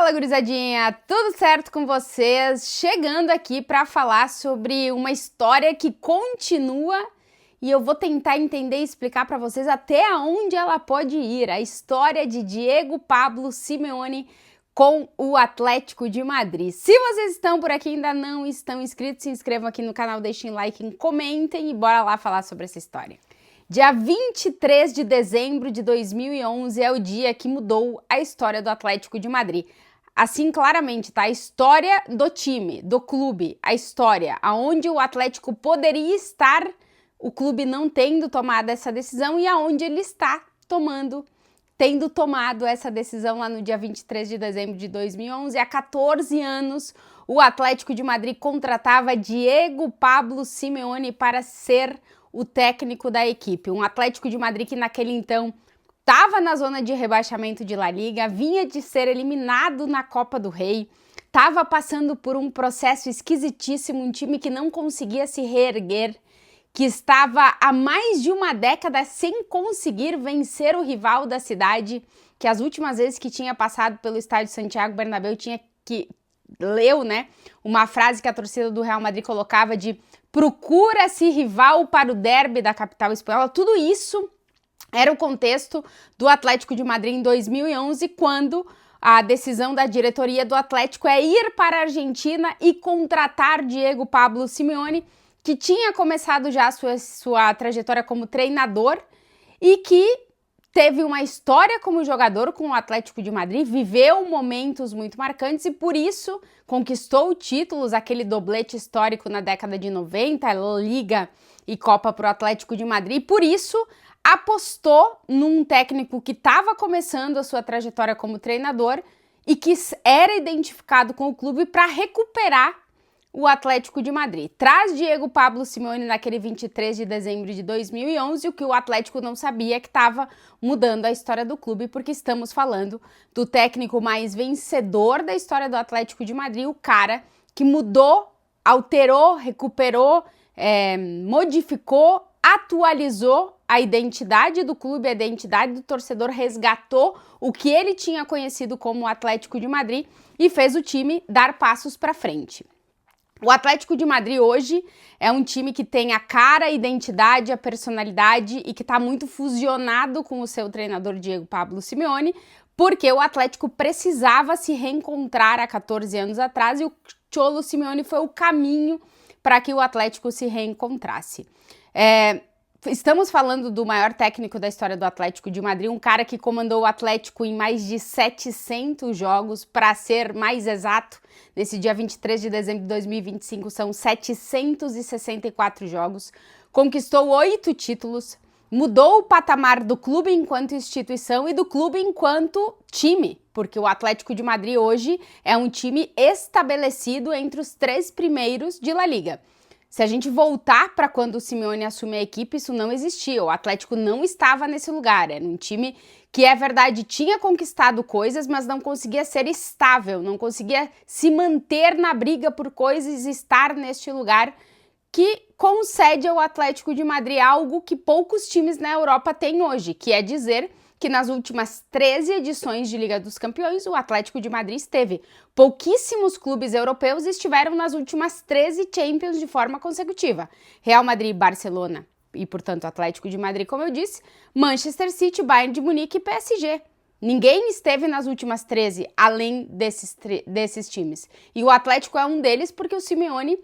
Fala, gurizadinha! Tudo certo com vocês? Chegando aqui para falar sobre uma história que continua e eu vou tentar entender e explicar para vocês até onde ela pode ir. A história de Diego Pablo Simeone com o Atlético de Madrid. Se vocês estão por aqui e ainda não estão inscritos, se inscrevam aqui no canal, deixem like, comentem e bora lá falar sobre essa história. Dia 23 de dezembro de 2011 é o dia que mudou a história do Atlético de Madrid. Assim, claramente, tá? A história do time, do clube, a história aonde o Atlético poderia estar, o clube não tendo tomado essa decisão e aonde ele está tendo tomado essa decisão lá no dia 23 de dezembro de 2011. Há 14 anos, o Atlético de Madrid contratava Diego Pablo Simeone para ser o técnico da equipe. Um Atlético de Madrid que naquele então estava na zona de rebaixamento de La Liga, vinha de ser eliminado na Copa do Rei, estava passando por um processo esquisitíssimo, um time que não conseguia se reerguer, que estava há mais de uma década sem conseguir vencer o rival da cidade, que as últimas vezes que tinha passado pelo estádio Santiago Bernabéu leu, né, uma frase que a torcida do Real Madrid colocava de procura-se rival para o derby da capital espanhola. Tudo isso era o contexto do Atlético de Madrid em 2011, quando a decisão da diretoria do Atlético é ir para a Argentina e contratar Diego Pablo Simeone, que tinha começado já sua trajetória como treinador e que teve uma história como jogador com o Atlético de Madrid, viveu momentos muito marcantes e por isso conquistou títulos, aquele doblete histórico na década de 90, Liga e Copa para o Atlético de Madrid, e por isso apostou num técnico que estava começando a sua trajetória como treinador e que era identificado com o clube para recuperar o Atlético de Madrid. Traz Diego Pablo Simeone naquele 23 de dezembro de 2011, o que o Atlético não sabia é que estava mudando a história do clube, porque estamos falando do técnico mais vencedor da história do Atlético de Madrid, o cara que mudou, alterou, recuperou, modificou, atualizou a identidade do clube, a identidade do torcedor, resgatou o que ele tinha conhecido como o Atlético de Madrid e fez o time dar passos para frente. O Atlético de Madrid hoje é um time que tem a cara, a identidade, a personalidade e que está muito fusionado com o seu treinador Diego Pablo Simeone, porque o Atlético precisava se reencontrar há 14 anos atrás e o Cholo Simeone foi o caminho para que o Atlético se reencontrasse. Estamos falando do maior técnico da história do Atlético de Madrid, um cara que comandou o Atlético em mais de 700 jogos, para ser mais exato, nesse dia 23 de dezembro de 2025 são 764 jogos, conquistou 8 títulos, mudou o patamar do clube enquanto instituição e do clube enquanto time, porque o Atlético de Madrid hoje é um time estabelecido entre os 3 primeiros de La Liga. Se a gente voltar para quando o Simeone assumiu a equipe, isso não existia. O Atlético não estava nesse lugar. Era um time que, é verdade, tinha conquistado coisas, mas não conseguia ser estável, não conseguia se manter na briga por coisas e estar neste lugar que concede ao Atlético de Madrid algo que poucos times na Europa têm hoje, que é dizer que nas últimas 13 edições de Liga dos Campeões, o Atlético de Madrid esteve. Pouquíssimos clubes europeus estiveram nas últimas 13 Champions de forma consecutiva. Real Madrid, Barcelona e, portanto, Atlético de Madrid, como eu disse, Manchester City, Bayern de Munique e PSG. Ninguém esteve nas últimas 13, além desses times. E o Atlético é um deles porque o Simeone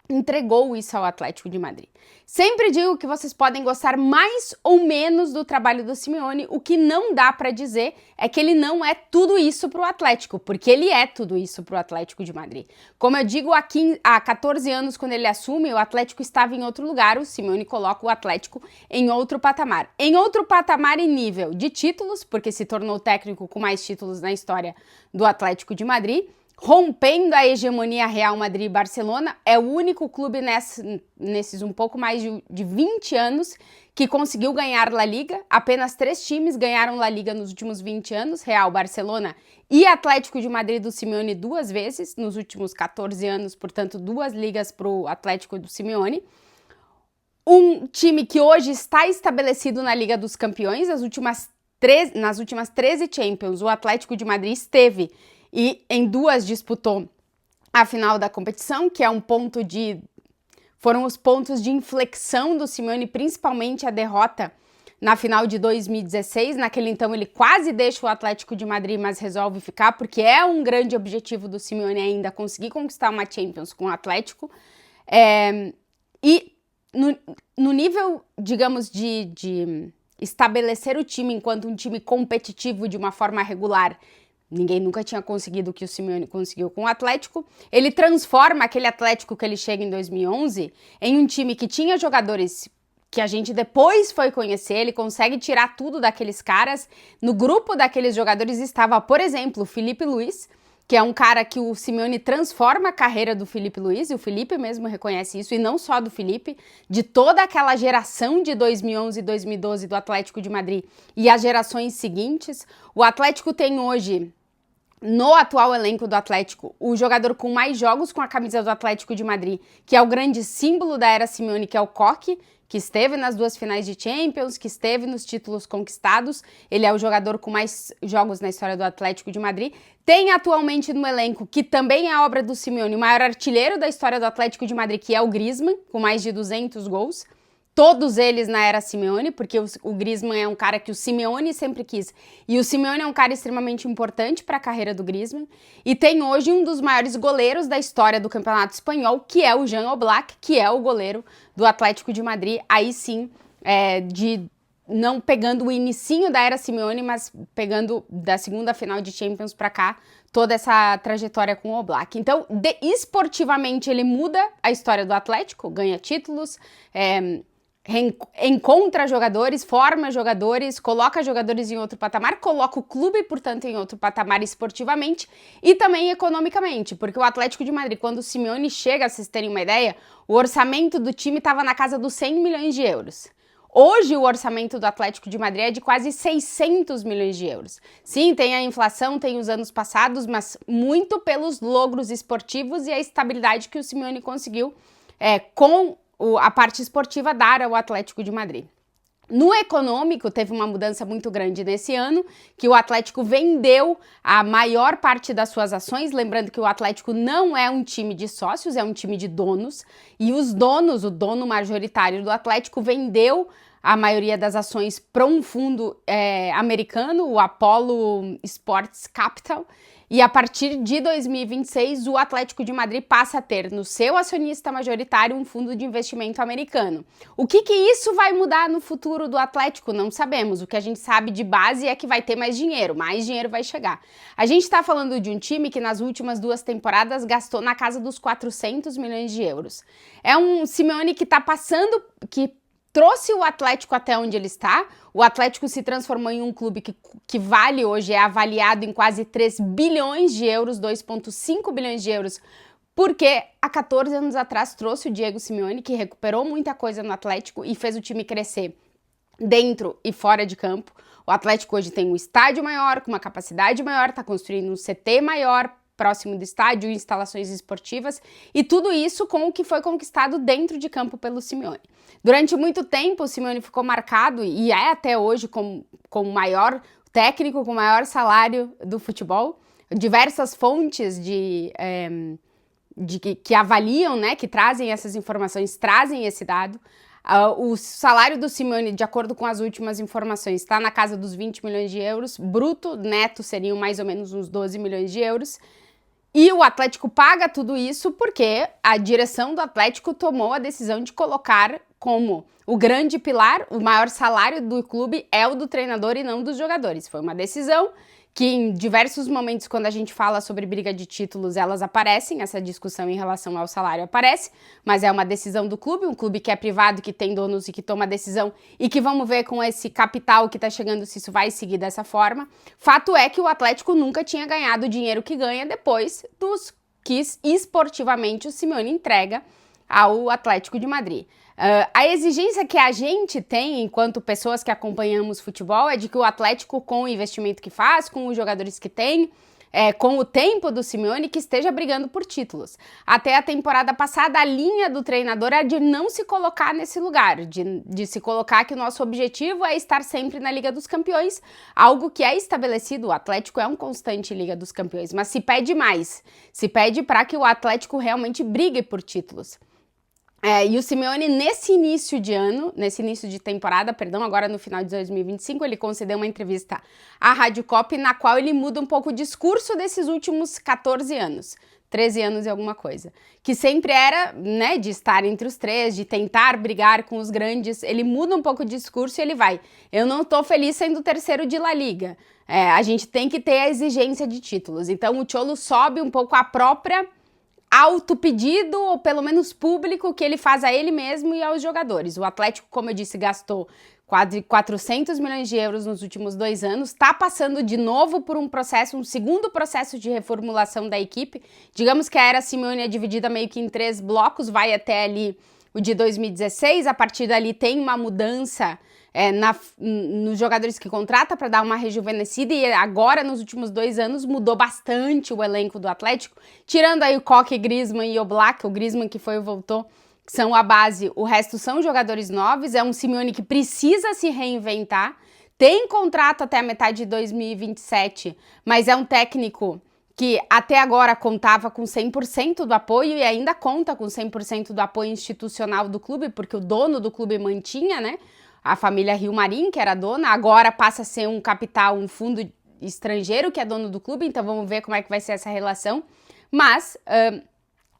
entregou isso ao Atlético de Madrid. Sempre digo que vocês podem gostar mais ou menos do trabalho do Simeone, o que não dá para dizer é que ele não é tudo isso para o Atlético, porque ele é tudo isso para o Atlético de Madrid. Como eu digo, há 14 anos, quando ele assume, o Atlético estava em outro lugar, o Simeone coloca o Atlético em outro patamar. Em outro patamar em nível de títulos, porque se tornou o técnico com mais títulos na história do Atlético de Madrid, rompendo a hegemonia Real Madrid e Barcelona, é o único clube nesses um pouco mais de 20 anos que conseguiu ganhar La Liga. Apenas 3 times ganharam La Liga nos últimos 20 anos, Real, Barcelona e Atlético de Madrid do Simeone 2 vezes, nos últimos 14 anos, portanto 2 ligas para o Atlético do Simeone. Um time que hoje está estabelecido na Liga dos Campeões, nas últimas 13 Champions, o Atlético de Madrid esteve e em 2 disputou a final da competição, que é foram os pontos de inflexão do Simeone, principalmente a derrota na final de 2016. Naquele então ele quase deixa o Atlético de Madrid, mas resolve ficar, porque é um grande objetivo do Simeone ainda conseguir conquistar uma Champions com o Atlético. E no nível, digamos, de estabelecer o time enquanto um time competitivo de uma forma regular, ninguém nunca tinha conseguido o que o Simeone conseguiu com o Atlético. Ele transforma aquele Atlético que ele chega em 2011 em um time que tinha jogadores que a gente depois foi conhecer. Ele consegue tirar tudo daqueles caras. No grupo daqueles jogadores estava, por exemplo, o Filipe Luís, que é um cara que o Simeone transforma a carreira do Filipe Luís, e o Filipe mesmo reconhece isso, e não só do Filipe, de toda aquela geração de 2011 e 2012 do Atlético de Madrid e as gerações seguintes. O Atlético tem hoje, no atual elenco do Atlético, o jogador com mais jogos com a camisa do Atlético de Madrid, que é o grande símbolo da era Simeone, que é o Koke, que esteve nas 2 finais de Champions, que esteve nos títulos conquistados. Ele é o jogador com mais jogos na história do Atlético de Madrid. Tem atualmente no elenco, que também é obra do Simeone, o maior artilheiro da história do Atlético de Madrid, que é o Griezmann, com mais de 200 gols. Todos eles na era Simeone, porque o Griezmann é um cara que o Simeone sempre quis. E o Simeone é um cara extremamente importante para a carreira do Griezmann. E tem hoje um dos maiores goleiros da história do Campeonato Espanhol, que é o Jan Oblak, que é o goleiro do Atlético de Madrid. Aí sim, não pegando o inicinho da era Simeone, mas pegando da segunda final de Champions para cá, toda essa trajetória com o Oblak. Então, esportivamente, ele muda a história do Atlético, ganha títulos, encontra jogadores, forma jogadores, coloca jogadores em outro patamar, coloca o clube, portanto, em outro patamar esportivamente e também economicamente, porque o Atlético de Madrid, quando o Simeone chega, vocês terem uma ideia, o orçamento do time estava na casa dos 100 milhões de euros. Hoje o orçamento do Atlético de Madrid é de quase 600 milhões de euros. Sim, tem a inflação, tem os anos passados, mas muito pelos logros esportivos e a estabilidade que o Simeone conseguiu com a parte esportiva dar ao Atlético de Madrid. No econômico, teve uma mudança muito grande nesse ano, que o Atlético vendeu a maior parte das suas ações, lembrando que o Atlético não é um time de sócios, é um time de donos, e os donos, o dono majoritário do Atlético, vendeu a maioria das ações para um fundo americano, o Apollo Sports Capital, e a partir de 2026 o Atlético de Madrid passa a ter no seu acionista majoritário um fundo de investimento americano. O que isso vai mudar no futuro do Atlético? Não sabemos. O que a gente sabe de base é que vai ter mais dinheiro vai chegar. A gente está falando de um time que nas últimas 2 temporadas gastou na casa dos 400 milhões de euros. É um Simeone que está passando, que trouxe o Atlético até onde ele está. O Atlético se transformou em um clube que vale hoje, é avaliado em quase 3 bilhões de euros, 2,5 bilhões de euros, porque há 14 anos atrás trouxe o Diego Simeone, que recuperou muita coisa no Atlético e fez o time crescer dentro e fora de campo. O Atlético hoje tem um estádio maior, com uma capacidade maior, está construindo um CT maior, próximo do estádio, instalações esportivas, e tudo isso com o que foi conquistado dentro de campo pelo Simeone. Durante muito tempo, o Simeone ficou marcado, e é até hoje, como o maior técnico, com o maior salário do futebol. Diversas fontes que avaliam, né, que trazem essas informações, trazem esse dado. O salário do Simeone, de acordo com as últimas informações, está na casa dos 20 milhões de euros, bruto, neto seriam mais ou menos uns 12 milhões de euros. E o Atlético paga tudo isso porque a direção do Atlético tomou a decisão de colocar como o grande pilar, o maior salário do clube é o do treinador e não dos jogadores. Foi uma decisão que em diversos momentos, quando a gente fala sobre briga de títulos, elas aparecem, essa discussão em relação ao salário aparece, mas é uma decisão do clube, um clube que é privado, que tem donos e que toma decisão, e que vamos ver com esse capital que tá chegando se isso vai seguir dessa forma. Fato é que o Atlético nunca tinha ganhado o dinheiro que ganha depois dos que esportivamente o Simeone entrega ao Atlético de Madrid. A exigência que a gente tem, enquanto pessoas que acompanhamos futebol, é de que o Atlético, com o investimento que faz, com os jogadores que tem, com o tempo do Simeone, que esteja brigando por títulos. Até a temporada passada, a linha do treinador é de não se colocar nesse lugar, de se colocar que o nosso objetivo é estar sempre na Liga dos Campeões, algo que é estabelecido. O Atlético é um constante em Liga dos Campeões, mas se pede mais, se pede para que o Atlético realmente brigue por títulos. E o Simeone, nesse início de temporada, agora no final de 2025, ele concedeu uma entrevista à Rádio Cop, na qual ele muda um pouco o discurso desses últimos 14 anos, 13 anos e alguma coisa, que sempre era, né, de estar entre os três, de tentar brigar com os grandes. Ele muda um pouco o discurso e ele vai: eu não tô feliz sendo o terceiro de La Liga, a gente tem que ter a exigência de títulos. Então o Cholo sobe um pouco a própria auto-pedido, ou pelo menos público, que ele faz a ele mesmo e aos jogadores. O Atlético, como eu disse, gastou quase 400 milhões de euros nos últimos 2 anos, está passando de novo por um segundo processo de reformulação da equipe. Digamos que a era Simeone é dividida meio que em 3 blocos, vai até ali o de 2016, a partir dali tem uma mudança nos jogadores que contrata para dar uma rejuvenescida, e agora nos últimos 2 anos mudou bastante o elenco do Atlético, tirando aí o Koke, Griezmann e Oblak. O Griezmann que foi e voltou, que são a base, o resto são jogadores novos. É um Simeone que precisa se reinventar, tem contrato até a metade de 2027, mas é um técnico que até agora contava com 100% do apoio e ainda conta com 100% do apoio institucional do clube, porque o dono do clube mantinha, né? A família Rio Marim, que era dona, agora passa a ser um capital, um fundo estrangeiro que é dono do clube, então vamos ver como é que vai ser essa relação. Mas,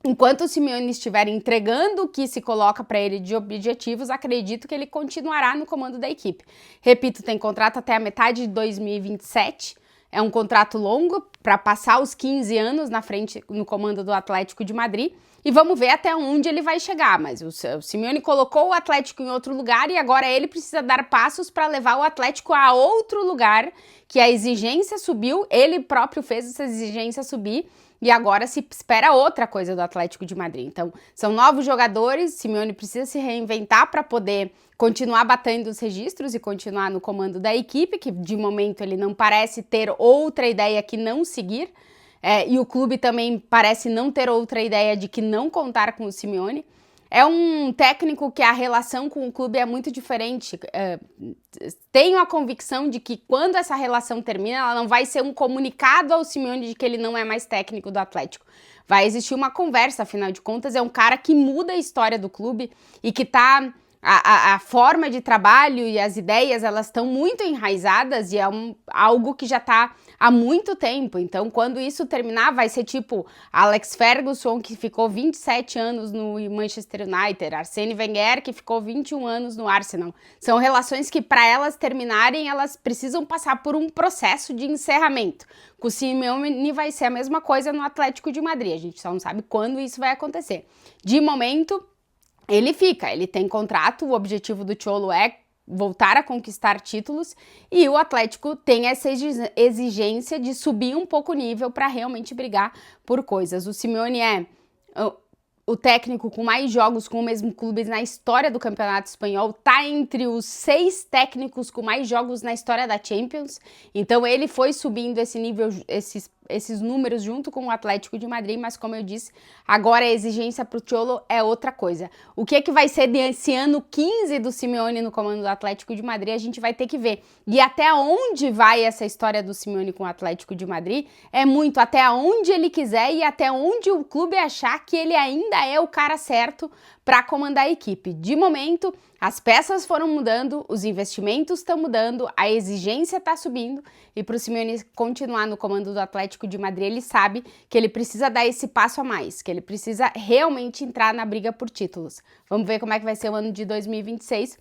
enquanto o Simeone estiver entregando o que se coloca para ele de objetivos, acredito que ele continuará no comando da equipe. Repito, tem contrato até a metade de 2027, é um contrato longo para passar os 15 anos na frente no comando do Atlético de Madrid, e vamos ver até onde ele vai chegar. Mas o Simeone colocou o Atlético em outro lugar e agora ele precisa dar passos para levar o Atlético a outro lugar, que a exigência subiu, ele próprio fez essa exigência subir, e agora se espera outra coisa do Atlético de Madrid. Então, são novos jogadores, Simeone precisa se reinventar para poder continuar batendo os registros e continuar no comando da equipe, que de momento ele não parece ter outra ideia que não seguir, e o clube também parece não ter outra ideia de que não contar com o Simeone. É um técnico que a relação com o clube é muito diferente. Tenho a convicção de que quando essa relação termina, ela não vai ser um comunicado ao Simeone de que ele não é mais técnico do Atlético. Vai existir uma conversa, afinal de contas, é um cara que muda a história do clube e que tá... A forma de trabalho e as ideias, elas estão muito enraizadas e é algo que já está há muito tempo. Então, quando isso terminar, vai ser tipo Alex Ferguson, que ficou 27 anos no Manchester United, Arsène Wenger, que ficou 21 anos no Arsenal. São relações que, para elas terminarem, elas precisam passar por um processo de encerramento. Com o Simeone vai ser a mesma coisa no Atlético de Madrid. A gente só não sabe quando isso vai acontecer. De momento, ele tem contrato, o objetivo do Cholo é voltar a conquistar títulos e o Atlético tem essa exigência de subir um pouco o nível para realmente brigar por coisas. O Simeone é o técnico com mais jogos com o mesmo clube na história do Campeonato Espanhol, tá entre os 6 técnicos com mais jogos na história da Champions, então ele foi subindo esse nível, esses números junto com o Atlético de Madrid, mas como eu disse, agora a exigência para o Cholo é outra coisa. O que vai ser desse ano 15 do Simeone no comando do Atlético de Madrid, a gente vai ter que ver. E até onde vai essa história do Simeone com o Atlético de Madrid é muito até onde ele quiser e até onde o clube achar que ele ainda é o cara certo para comandar a equipe. De momento, as peças foram mudando, os investimentos estão mudando, a exigência está subindo e para o Simeone continuar no comando do Atlético de Madrid, ele sabe que ele precisa dar esse passo a mais, que ele precisa realmente entrar na briga por títulos. Vamos ver como é que vai ser o ano de 2026,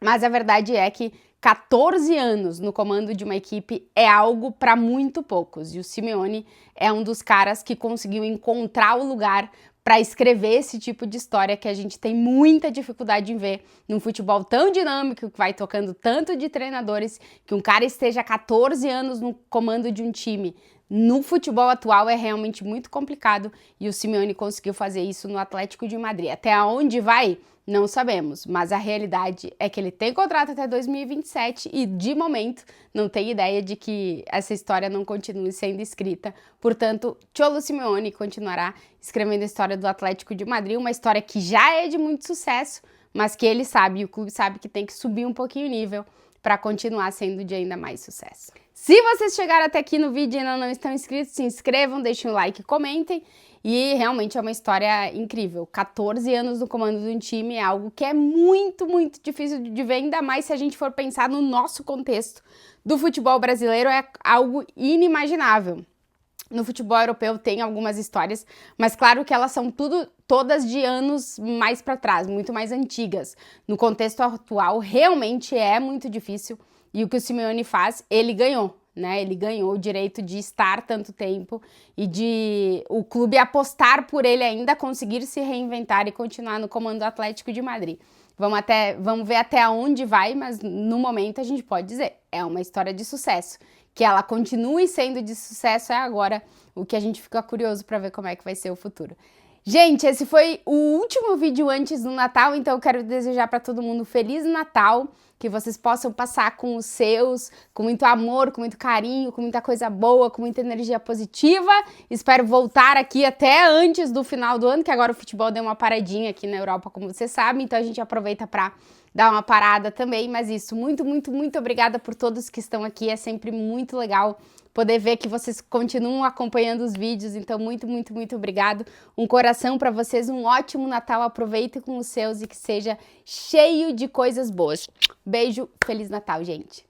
mas a verdade é que 14 anos no comando de uma equipe é algo para muito poucos, e o Simeone é um dos caras que conseguiu encontrar o lugar para escrever esse tipo de história que a gente tem muita dificuldade em ver num futebol tão dinâmico, que vai tocando tanto de treinadores, que um cara esteja 14 anos no comando de um time, no futebol atual é realmente muito complicado e o Simeone conseguiu fazer isso no Atlético de Madrid. Até onde vai? Não sabemos, mas a realidade é que ele tem contrato até 2027 e, de momento, não tem ideia de que essa história não continue sendo escrita. Portanto, Cholo Simeone continuará escrevendo a história do Atlético de Madrid, uma história que já é de muito sucesso, mas que ele sabe, e o clube sabe que tem que subir um pouquinho o nível para continuar sendo de ainda mais sucesso. Se vocês chegaram até aqui no vídeo e ainda não estão inscritos, se inscrevam, deixem um like e comentem. E realmente é uma história incrível. 14 anos no comando de um time é algo que é muito, muito difícil de ver, ainda mais se a gente for pensar no nosso contexto do futebol brasileiro, é algo inimaginável. No futebol europeu tem algumas histórias, mas claro que elas são todas de anos mais para trás, muito mais antigas. No contexto atual, realmente é muito difícil. E o que o Simeone faz, ele ganhou, né? Ele ganhou o direito de estar tanto tempo e de o clube apostar por ele ainda conseguir se reinventar e continuar no comando do Atlético de Madrid. Vamos ver até onde vai, mas no momento a gente pode dizer, é uma história de sucesso. Que ela continue sendo de sucesso é agora o que a gente fica curioso para ver como é que vai ser o futuro. Gente, esse foi o último vídeo antes do Natal, então eu quero desejar para todo mundo um Feliz Natal, que vocês possam passar com os seus, com muito amor, com muito carinho, com muita coisa boa, com muita energia positiva. Espero voltar aqui até antes do final do ano, que agora o futebol deu uma paradinha aqui na Europa, como vocês sabem, então a gente aproveita para dar uma parada também, mas isso, muito, muito, muito obrigada por todos que estão aqui, é sempre muito legal poder ver que vocês continuam acompanhando os vídeos, então muito, muito, muito obrigado, um coração para vocês, um ótimo Natal, aproveitem com os seus e que seja cheio de coisas boas. Beijo, Feliz Natal, gente!